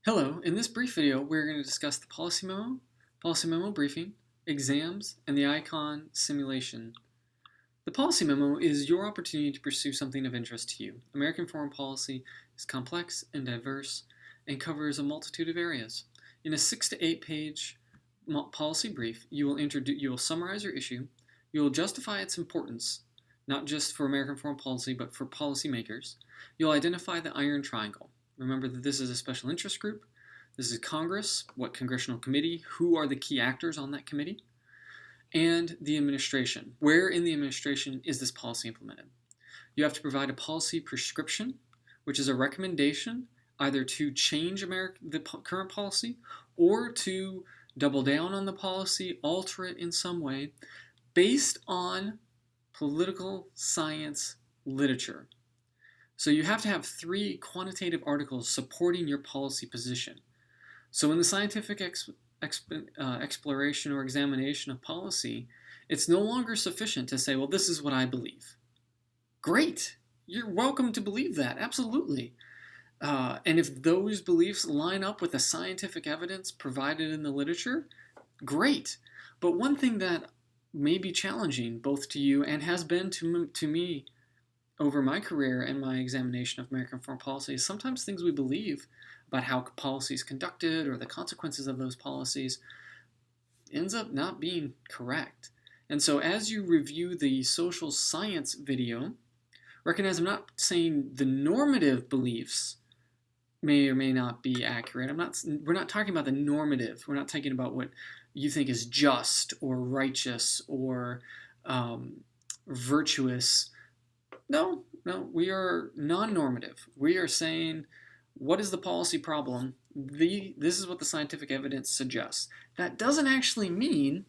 Hello, in this brief video we're going to discuss the policy memo briefing, exams, and the icon simulation. The policy memo is your opportunity to pursue something of interest to you. American foreign policy is complex and diverse and covers a multitude of areas. In a 6 to 8 page policy brief, you will summarize your issue, you will justify its importance, not just for American foreign policy but for policymakers. You'll identify the iron triangle. Remember that this is a special interest group. This is Congress, what congressional committee, who are the key actors on that committee, and the administration. Where in the administration is this policy implemented? You have to provide a policy prescription, which is a recommendation either to change the current policy or to double down on the policy, alter it in some way, based on political science literature. So you have to have 3 quantitative articles supporting your policy position. So in the scientific exploration or examination of policy, it's no longer sufficient to say, well, this is what I believe. Great! You're welcome to believe that, absolutely. And if those beliefs line up with the scientific evidence provided in the literature, great. But one thing that may be challenging both to you and has been to me over my career and my examination of American foreign policy is sometimes things we believe about how policy is conducted or the consequences of those policies ends up not being correct. And so as you review the social science video, recognize I'm not saying the normative beliefs may or may not be accurate. We're not talking about the normative. We're not talking about what you think is just or righteous or virtuous. No, we are non-normative. We are saying, what is the policy problem? This is what the scientific evidence suggests. That doesn't actually mean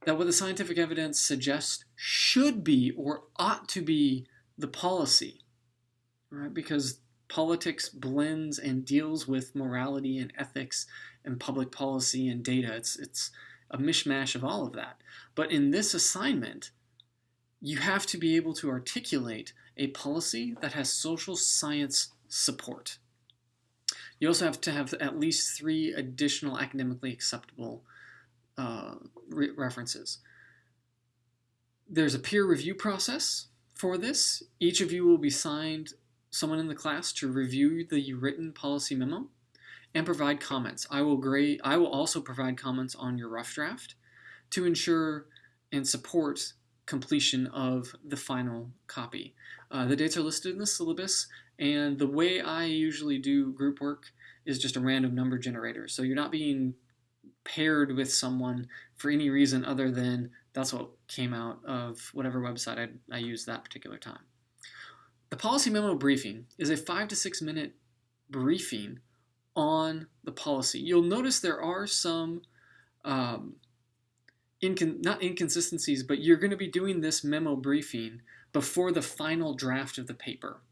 that what the scientific evidence suggests should be or ought to be the policy, right? Because politics blends and deals with morality and ethics and public policy and data. It's a mishmash of all of that. But in this assignment, you have to be able to articulate a policy that has social science support. You also have to have at least 3 additional academically acceptable references. There's a peer review process for this. Each of you will be assigned someone in the class to review the written policy memo and provide comments. I will also provide comments on your rough draft to ensure and support completion of the final copy. The dates are listed in the syllabus, and the way I usually do group work is just a random number generator. So you're not being paired with someone for any reason other than that's what came out of whatever website I used that particular time. The policy memo briefing is a 5 to 6 minute briefing on the policy. You'll notice there are some not inconsistencies, but you're going to be doing this memo briefing before the final draft of the paper.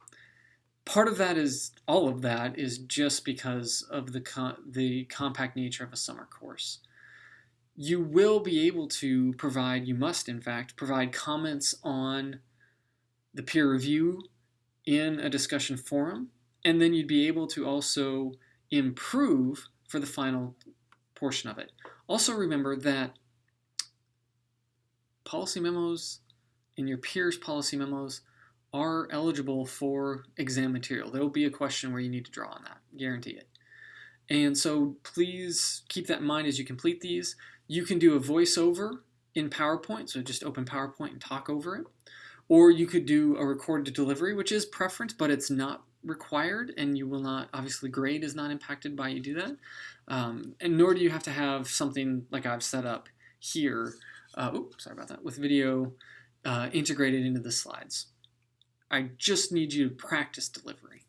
Part of that is, all of that is just because of the compact nature of a summer course. You will be able to provide, you must in fact, provide comments on the peer review in a discussion forum, and then you'd be able to also improve for the final portion of it. Also remember that policy memos and your peers' policy memos are eligible for exam material. There will be a question where you need to draw on that, guarantee it. And so please keep that in mind as you complete these. You can do a voiceover in PowerPoint, so just open PowerPoint and talk over it. Or you could do a recorded delivery, which is preference, but it's not required, and you will not, obviously grade is not impacted by you do that. And nor do you have to have something like I've set up here, sorry about that, with video integrated into the slides. I just need you to practice delivery.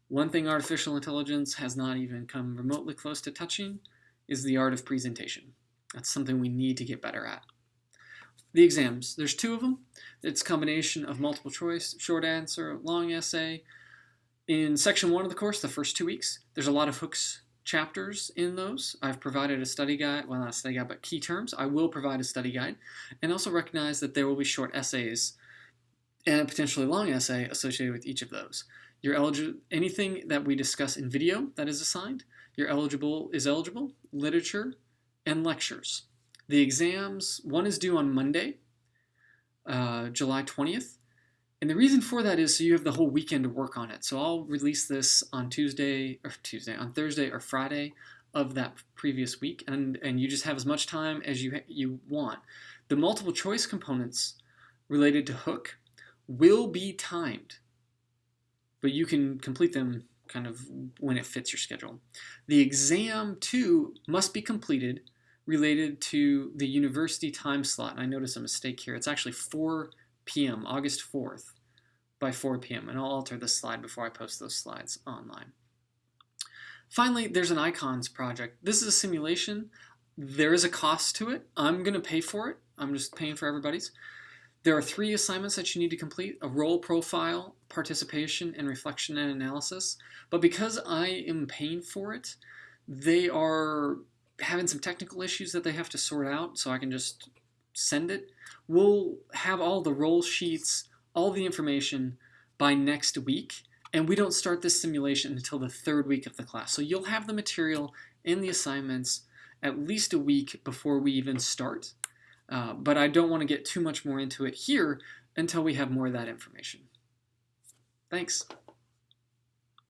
One thing artificial intelligence has not even come remotely close to touching is the art of presentation. That's something we need to get better at. The exams, there's 2 of them. It's a combination of multiple choice, short answer, long essay. In section 1 of the course, the first 2 weeks, there's a lot of hooks chapters in those. I've provided a study guide, well, not a study guide, but key terms. I will provide a study guide, and also recognize that there will be short essays and a potentially long essay associated with each of those. Anything that we discuss in video that is assigned, is eligible, literature, and lectures. The exams, one is due on Monday, July 20th. And the reason for that is so you have the whole weekend to work on it. So I'll release this on Thursday or Friday of that previous week, and you just have as much time as you want. The multiple choice components related to Hook will be timed, but you can complete them kind of when it fits your schedule. The exam, too, must be completed related to the university time slot. And I noticed a mistake here. It's actually 4 p.m., August 4th, by 4 p.m. And I'll alter this slide before I post those slides online. Finally, there's an icons project. This is a simulation. There is a cost to it. I'm going to pay for it. I'm just paying for everybody's. There are 3 assignments that you need to complete: a role profile, participation, and reflection and analysis. But because I am paying for it, they are having some technical issues that they have to sort out, so I can just send it. We'll have all the role sheets, all the information by next week, and we don't start this simulation until the 3rd week of the class. So you'll have the material and the assignments at least a week before we even start. But I don't want to get too much more into it here until we have more of that information. Thanks.